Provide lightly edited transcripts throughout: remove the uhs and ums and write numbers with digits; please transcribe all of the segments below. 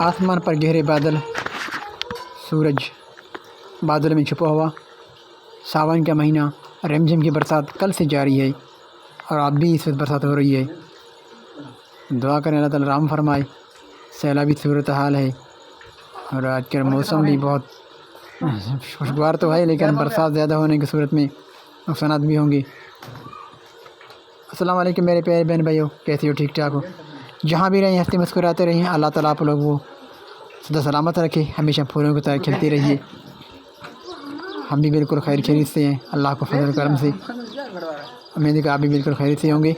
आसमान पर गहरे बादल, सूरज बादल में छुपा हुआ। सावन का महीना, रिमझिम की बरसात कल से जारी है और आज भी इस वक्त बरसात हो रही है। दुआ करें अल्लाह ताला रहम फरमाए। सैलाबी सूरत हाल है और आज का मौसम भी बहुत खुशगवार तो है, लेकिन बरसात ज़्यादा होने की सूरत में नुकसानात भी होंगे। अस्सलाम वालेकुम मेरे प्यारे बहन भाइयों, कैसे हो? ठीक ठाक हो? जहाँ भी रहें हंसते मुस्कुराते रहें। अल्लाह ताला आप लोग वो सदा सलामत रखे, हमेशा फूलों की तरह खिलते रहिए। हम भी बिल्कुल खैर खैरियत से हैं, अल्लाह को फजल करम से। उम्मीद है कि आप भी बिल्कुल खैरियत से होंगे।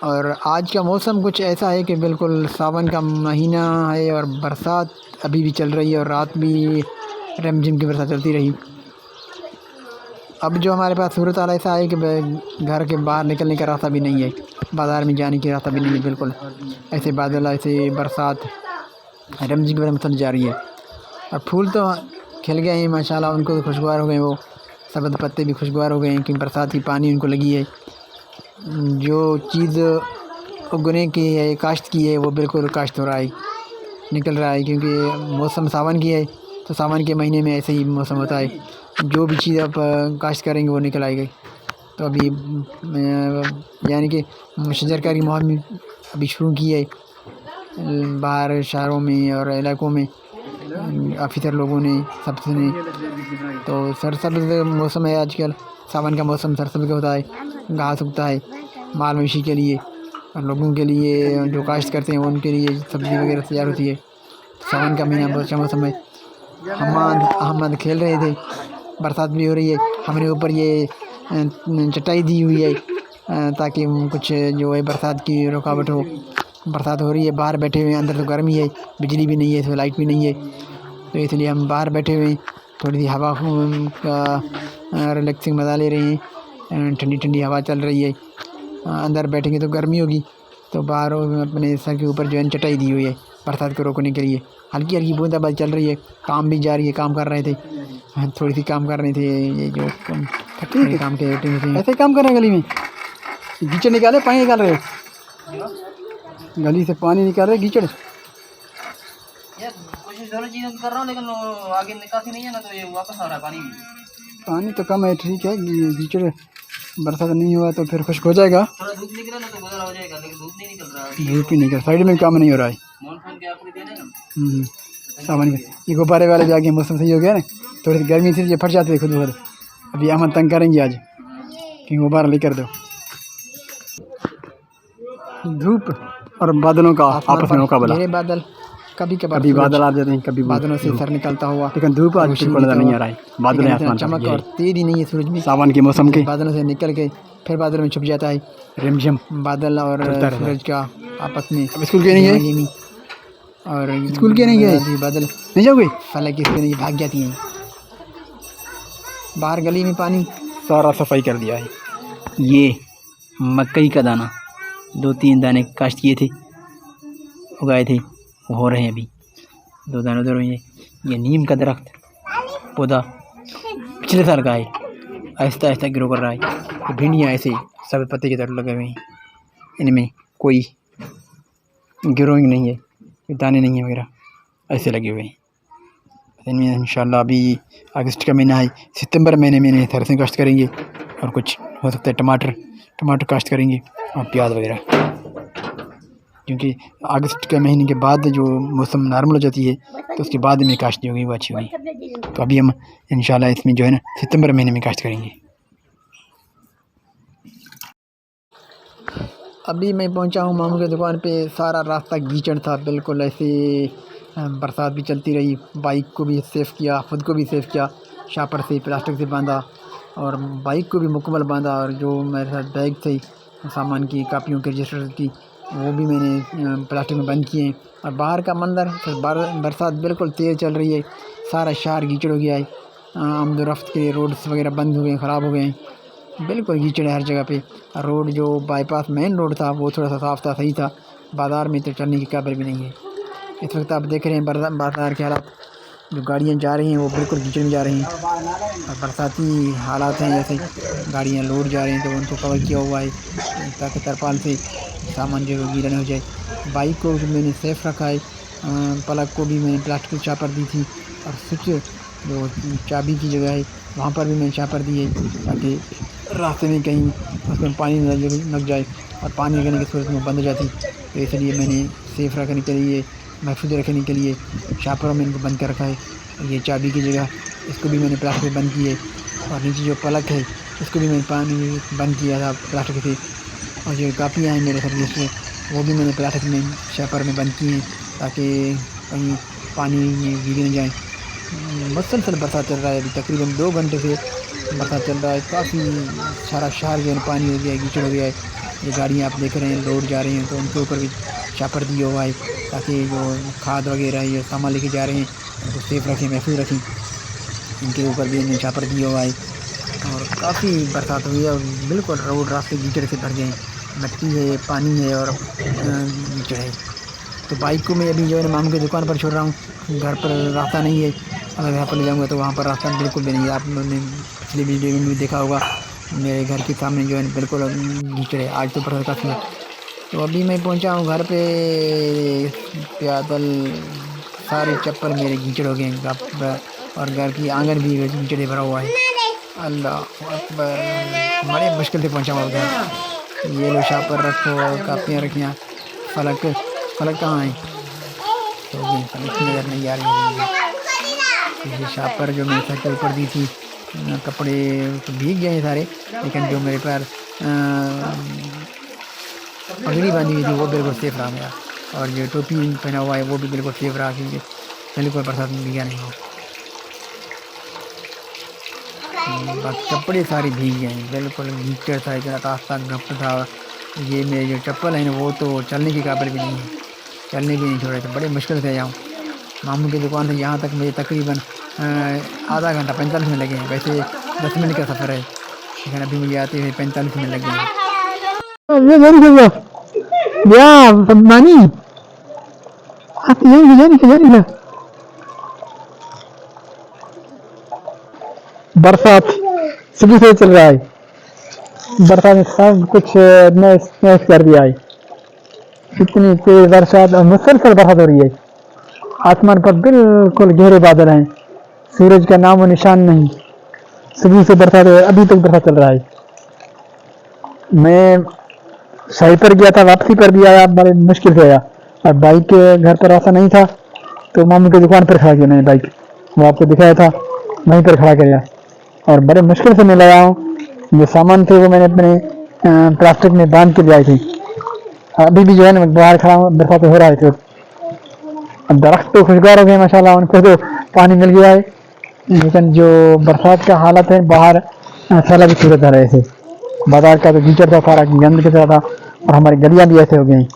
और आज का मौसम कुछ ऐसा है कि बिल्कुल सावन का महीना है और बरसात अभी भी चल रही है और रात भी रिमझिम की बरसात चलती रही। अब जो हमारे पास सूरत हाल ऐसा है कि घर के बाहर निकलने का रास्ता भी नहीं है, बाज़ार में जाने की रास्ता भी नहीं है। बिल्कुल ऐसे बादल, ऐसे बरसात रिमझिम की बरसात जा रही है और फूल तो खिल गए हैं माशाल्लाह, उनको तो खुशगवार हो गए। वो सब्ज़ पत्ते भी खुशगवार हो गए हैं कि बरसात की पानी उनको लगी है। जो चीज़ उगने की है, काश्त की है, वो बिल्कुल काश्त हो रहा है, निकल रहा है। क्योंकि मौसम सावन की है तो सावन के महीने में ऐसे ही मौसम होता है, जो भी चीज़ आप काश्त करेंगे वो निकल आएगी। तो अभी यानी कि शजरकारी मुहिम अभी शुरू की है बाहर शहरों में और इलाकों में ऑफिसर लोगों ने, सबसे ने। तो सरसब्ज़ मौसम है आजकल, सावन का मौसम सरसब्ज़ होता है, घास उगता है माल मवेशी के लिए और लोगों के लिए जो काश्त करते हैं उनके लिए सब्ज़ी वगैरह तैयार होती है। सावन का महीना बहुत अच्छा मौसम है। अहमद खेल रहे थे, बरसात भी हो रही है। हमारे ऊपर ये चटाई दी हुई है ताकि कुछ जो है बरसात की रुकावट हो। बरसात हो रही है, बाहर बैठे हुए हैं, अंदर तो गर्मी है, बिजली भी नहीं है, इसमें लाइट भी नहीं है, तो इसलिए हम बाहर बैठे हुए हैं, थोड़ी सी हवा का रिलैक्सिंग मज़ा ले रहे हैं। ठंडी ठंडी हवा चल रही है। अंदर बैठेंगे तो गर्मी होगी, तो बाहर अपने सर के ऊपर जो है चटाई दी हुई है बरसात को रोकने के लिए। हल्की हल्की बूंदाबांदी चल रही है, काम भी जारी है, काम कर रहे थे, थोड़ी सी काम कर रहे थे। ये जो फैक्ट्री काम के ऐसे काम कर रहे हैं, गली में कीचड़ निकाले, पानी निकाल रहे हो, गली से पानी निकाल रहे कीचड़। कोशिश दोनों चीज़ें कर रहा हूँ, लेकिन वो आगे निकासी नहीं है ना, तो ये वापस आ रहा है पानी भी। पानी तो कम है, ठीक है। कीचड़ बरसात नहीं हुआ तो फिर खुश्क हो जाएगा। थोड़ा धूप निकला ना तो गुजारा हो जाएगा, लेकिन धूप नहीं निकल रहा है। धूप ही नहीं कर, साइड में काम नहीं हो रहा है। मानसून के आपको देना है ना। सावन में ये गुब्बारे वाले भी आगे मौसम सही हो गया ना, थोड़ी सी गर्मी से ये फट जाते थे खुद ब खुद। अभी अहमद तंग करेंगे आज कि गुब्बारा लेकर दो। धूप और बादलों का आपस में मुकाबला। ये बादल कभी बादल आ जाते हैं, कभी बादलों से सर निकलता हुआ, लेकिन धूप आज बिल्कुल नजर नहीं आ रहा है। बादल आसमान चमक और तेज ही नहीं है सूरज में। सावन के मौसम के बादलों से निकल के फिर बादल में छुप जाता है। रिमझिम बादल और सूरज का आपस में। स्कूल के नहीं है और स्कूल के नहीं है, बादल नहीं जाओगे, हालांकि इसके नहीं भाग जाती हैं। बाहर गली में पानी सारा सफाई कर दिया है। ये मकई का दाना 2-3 दाने काश्त किए थे, उगाए थे, वो हो रहे हैं अभी। 2 दाने उधर हुए हैं। ये नीम का दरख्त पौधा पिछले साल का है, आहिस्ता आहिस्ता ग्रो कर रहा है। तो भिंडियाँ ऐसे सब पत्ते की तरफ लगे हुए हैं, इनमें कोई ग्रोइंग नहीं है, दाने नहीं है वगैरह, ऐसे लगे हुए हैं। इनमें इंशाल्लाह अभी अगस्त का महीना है, सितंबर महीने में सरसों काश्त करेंगे और कुछ हो सकता है टमाटर काश्त करेंगे और प्याज वगैरह, क्योंकि अगस्त के महीने के बाद जो मौसम नॉर्मल हो जाती है तो उसके बाद में काश्त जो होगी वो अच्छी होगी। तो अभी हम इंशाल्लाह इसमें जो है ना सितंबर महीने में काश्त करेंगे। अभी मैं पहुंचा हूं मामू की दुकान पे, सारा रास्ता कीचड़ था बिल्कुल। ऐसे बरसात भी चलती रही, बाइक को भी सेफ़ किया, ख़ुद को भी सेफ़ किया, शापर से प्लास्टिक से बांधा और बाइक को भी मुकम्मल बांधा। और जो मेरे साथ बैग थे सामान की, कापियों के, रजिस्टर की, वो भी मैंने प्लास्टिक में बंद किए। और बाहर का मंजर, बरसात बिल्कुल तेज़ चल रही है, सारा शहर कीचड़ हो गया है। आमदोरफ्त के रोड्स वगैरह बंद हो गए, ख़राब हो गए हैं, बिल्कुल कीचड़ है हर जगह पे। रोड जो बाईपास मेन रोड था वो थोड़ा सा साफ़ था, सही था। बाज़ार में तो चलने की काबिल भी नहीं है। इस वक्त आप देख रहे हैं बाज़ार के हालात, जो गाड़ियाँ जा रही हैं वो बिल्कुल कीचड़ में जा रही हैं। और बरसाती हालात हैं, जैसे गाड़ियाँ लोड जा रही हैं तो उनको कवर किया हुआ है ताकि तरपाल से सामान जो है गीला नहीं हो जाए। बाइक को जो मैंने सेफ रखा है, प्लग को भी मैंने प्लास्टिक की चापर दी थी, और स्विच जो चाबी की जगह है वहाँ पर भी मैंने चापर दी है ताकि रास्ते में कहीं उसमें पानी न लग जाए, और पानी लगने की सूरत में बंद हो जाती। तो इसलिए मैंने सेफ रखने के लिए, महफूज रखने के लिए चापर में इनको बंद कर रखा है। और ये चाबी की जगह इसको भी मैंने प्लास्टिक में बंद की है, और नीचे जो प्लग है इसको भी मैंने पानी बंद किया था प्लास्टिक से। और जो कापियाँ हैं मेरे सर्विस में वो भी मैंने प्लास्टिक में चापर में बंद की हैं ताकि कहीं पानी में भीग न जाए। मुसलसल बरसात चल रहा है, अभी तकरीबन 2 घंटे से बरसात चल रहा है। काफ़ी सारा शहर जो है पानी हो गया है, कीचड़ हो गया है। ये गाड़ियाँ आप देख रहे हैं लोड जा रही हैं तो उनके ऊपर भी चापर दिया हुआ है ताकि जो खाद वगैरह ये सामान लेके जा रहे हैं उनको सेफ रखें, महफूज रखें। इनके ऊपर भी हमने चापर दिया हुआ है। और काफ़ी बरसात हुई है और बिल्कुल रोड रास्ते कीचड़ से भर गए हैं, मिट्टी है, पानी है और कीचड़ है। तो बाइक को मैं अभी जो है मामू की दुकान पर छोड़ रहा हूँ, घर पर रास्ता नहीं है। अगर घर पर ले जाऊँगा तो वहाँ पर रास्ता बिल्कुल भी नहीं है। आपने पिछली वीडियो में भी देखा होगा, मेरे घर के सामने जो है बिल्कुल कीचड़ है। आज तो बरसात काफ़ी है। तो अभी मैं पहुँचा हूँ घर पे, पैदल सारे चप्पल मेरे कीचड़ हो गए हैं, और घर की आंगन भी कीचड़ से भरा हुआ है। अल्लाह अकबर, बड़े मुश्किल से पहुँचा हुआ उधर। ये लो शापर रखो, कापियाँ रखियाँ, फलक कहाँ है? तो फलक नज़र नहीं आ रही है। ये शापर जो मेरे सर के ऊपर दी थी, कपड़े तो भीग गए हैं सारे, लेकिन जो मेरे पैर पगड़ी बांधी हुई थी वो बिल्कुल सेफ रहा मेरा। और जो टोपी पहना हुआ है वो भी बिल्कुल सेफ रहा, क्योंकि बिल्कुल बरसात में भीगा नहीं हो। बस कपड़े सारे भीग गए हैं, बिल्कुल कीचड़ था, इतना रास्ता गप था। ये मेरे जो चप्पल है ना वो तो चलने के काबिल भी नहीं है, चलने भी नहीं छोड़े थे, बड़े मुश्किल से जाऊँ। मामू की दुकान से यहाँ तक मुझे तकरीबन आधा घंटा 45 मिनट लगे हैं। वैसे 10 मिनट का सफ़र है, लेकिन अभी मुझे आते हुए 45 मिनट लगे हैं। बरसात सुबह से चल रहा है, बरसात ने सब कुछ नैश कर दिया है। इतनी तेज बरसात और मुसलसल बरसात हो रही है। आसमान पर बिल्कुल गहरे बादल हैं, सूरज का नाम और निशान नहीं। सुबह से बरसात है, अभी तक बरसात चल रहा है। मैं साइड पर गया था, वापसी पर भी आया, बड़े मुश्किल से आया। और बाइक के घर पर रास्ता नहीं था तो मामू की दुकान पर खड़ा किया मैंने बाइक, वो आपको दिखाया था, वहीं पर खड़ा किया। और बड़े मुश्किल से मैं लगाया हूँ। जो सामान थे वो मैंने अपने प्लास्टिक में बांध के ले आई थी। अभी भी जो है ना बाहर खड़ा हूँ, बरसात हो रहा है। तो दरख्त तो खुशगवार हो गए माशाल्लाह, उनको तो पानी मिल गया है, लेकिन जो बरसात का हालत है बाहर साला भी सूरत आ रहे थे। बाजार का तो कीचड़ था, सारा गंद की तरह था, और हमारी गलियां भी ऐसे हो गई।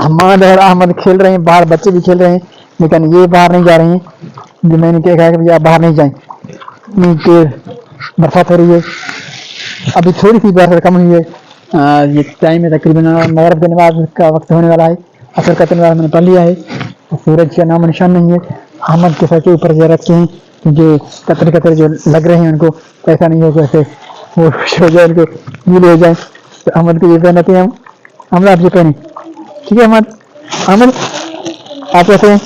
हमाद और अहमद खेल रहे हैं बाहर, बच्चे भी खेल रहे हैं, लेकिन ये बाहर नहीं जा रहे हैं। जो मैंने क्या कहा कि भैया बाहर नहीं जाएं, इतनी तेज बरसात हो रही है। अभी थोड़ी सी बरसात कम हुई है। ये टाइम है तकरीबन मगरिब की नमाज का वक्त होने वाला है, असर का नमाज मैंने पढ़ लिया है। सूरज का नाम निशान नहीं है। अहमद के सर के ऊपर जो रखे हैं, क्योंकि कतरे कतरे जो लग रहे हैं उनको, तो ऐसा नहीं हो कि ऐसे वो हो जाए, उनको गीले हो जाए। तो अहमद को ये पहनाते हैं हम आप ये पहने, ठीक है अहमद? अहमद आप ऐसे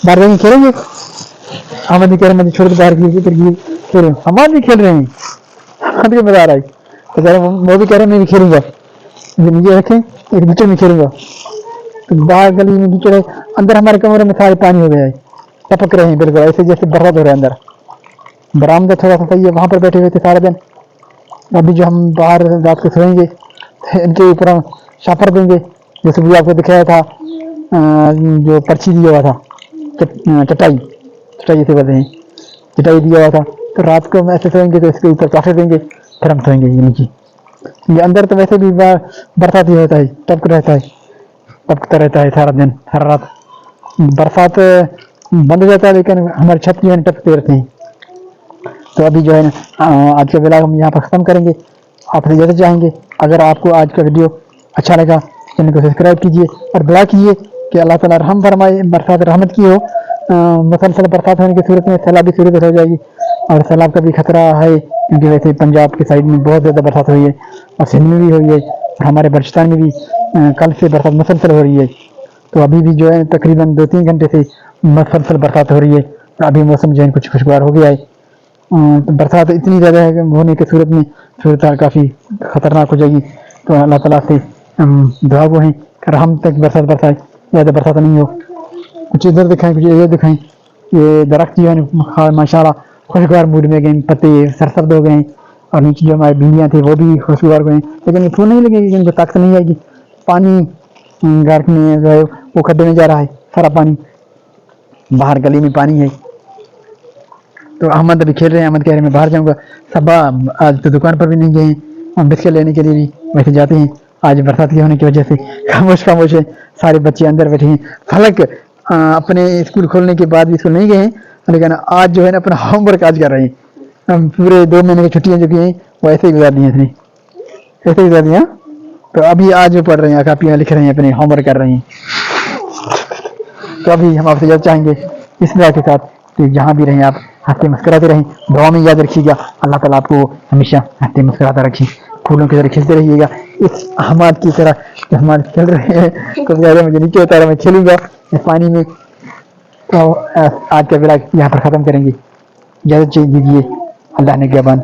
बाहर जाएंगे खेलेंगे? अहमद भी कह रहे हैं छोड़ के बाहर खेल रहे, अहमद भी खेल रहे हैं, अहमद को मजा आ रहा है। तो कह रहे वो भी कह रहे हैं मैं भी खेलूंगा, मुझे रखें एक कीचड़ में खेलूंगा। तो बाहर गली में कीचड़ है, अंदर हमारे कमरे में सारे पानी हो गया है, टपक रहे हैं बिल्कुल ऐसे जैसे बरसात हो रहा है। अंदर बरामदा थोड़ा सा सही है, वहाँ पर बैठे हुए थे सारा दिन। अभी जो हम बाहर रात को सोएंगे इनके ऊपर हम शापर देंगे, जैसे भी आपको दिखाया था, जो पर्ची दिया हुआ था, चटाई से बोलते हैं, चटाई दिया हुआ था। तो रात को हम ऐसे सोएंगे तो इसके ऊपर चाफे देंगे, फिर हम सोएंगे ये नीचे। ये अंदर तो वैसे भी बरसात ही होता है, टपकता रहता है सारा दिन सारा रात। बरसात बंद हो जाता है लेकिन हमारी छत जो है टपकते रहते हैं। तो अभी जो है ना आज का व्लॉग हम यहाँ पर ख़त्म करेंगे, आपसे इजाज़त चाहेंगे। अगर आपको आज का वीडियो अच्छा लगा चैनल को सब्सक्राइब कीजिए और दुआ कीजिए कि अल्लाह ताला रहम फरमाए, बरसात रहमत की हो मुसलसल बरसात होने की सूरत में सैलाबी सूरत हो जाएगी और सैलाब का भी खतरा है, क्योंकि वैसे पंजाब की साइड में बहुत ज़्यादा बरसात हुई है और सिंध में भी हुई है और हमारे बलूचिस्तान में भी कल से बरसात मुसलसल हो रही है। तो अभी भी जो है तकरीबन 2-3 घंटे से मुसलसल बरसात हो रही है। तो अभी मौसम जो है कुछ खुशगवार हो गया है। तो बरसात इतनी ज़्यादा है कि होने की सूरत में सूरत हाल काफ़ी ख़तरनाक हो जाएगी। तो अल्लाह ताला से हम दुआ गो हैं कि हम तक बरसात बरसाए, ज़्यादा बरसात नहीं हो। कुछ इधर दिखाएं, कुछ इधर दिखाएं। ये दरख्त जो है माशाल्लाह खुशगवार मूड में गए, पत्ते सरसब्द हो गए हैं और नीचे जो हमारी भिंडियाँ थी वो भी खुशगवार हुए हैं, लेकिन ये फूल नहीं लगेगी, इनको ताकत नहीं आएगी। पानी घर में जो है वो खड्डे में जा रहा है, सारा पानी बाहर गली में पानी है। तो अहमद अभी खेल रहे हैं, अहमद कह रहे मैं बाहर जाऊंगा। सबा आज तो दुकान पर भी नहीं गए हैं, हम बिस्किट लेने के लिए भी वैसे जाते हैं। आज बरसात की होने की वजह से खामोश खामोश है, सारे बच्चे अंदर बैठे हैं। फलक अपने स्कूल खोलने के बाद भी स्कूल नहीं गए हैं, लेकिन आज जो है ना अपना होमवर्क आज कर रहे हैं। हम पूरे 2 महीने की छुट्टियाँ जो की हैं वो ऐसे ही गुजार दी हैं, ऐसे ही गुजार दी हैं। तो अभी आज वो पढ़ रहे हैं, कापियाँ लिख रहे हैं, अपने होमवर्क कर रहे हैं। तो अभी हम आपसे यह चाहेंगे इस दुआ के साथ कि जहाँ भी रहें आप हंसते मुस्कुराते रहें। दुआ में याद रखिएगा अल्लाह ताला आपको हमेशा हंसते मुस्कुराता रखें, फूलों की तरह खिलते रहिएगा। इस अहमद की तरह जो हमारे खेल रहे हैं, तो मुझे नीचे उतारा, मैं खेलूंगा इस पानी में। तो आज का ब्लॉग यहाँ पर ख़त्म करेंगे, इजाज़त दीजिए। अल्लाह ने के बाद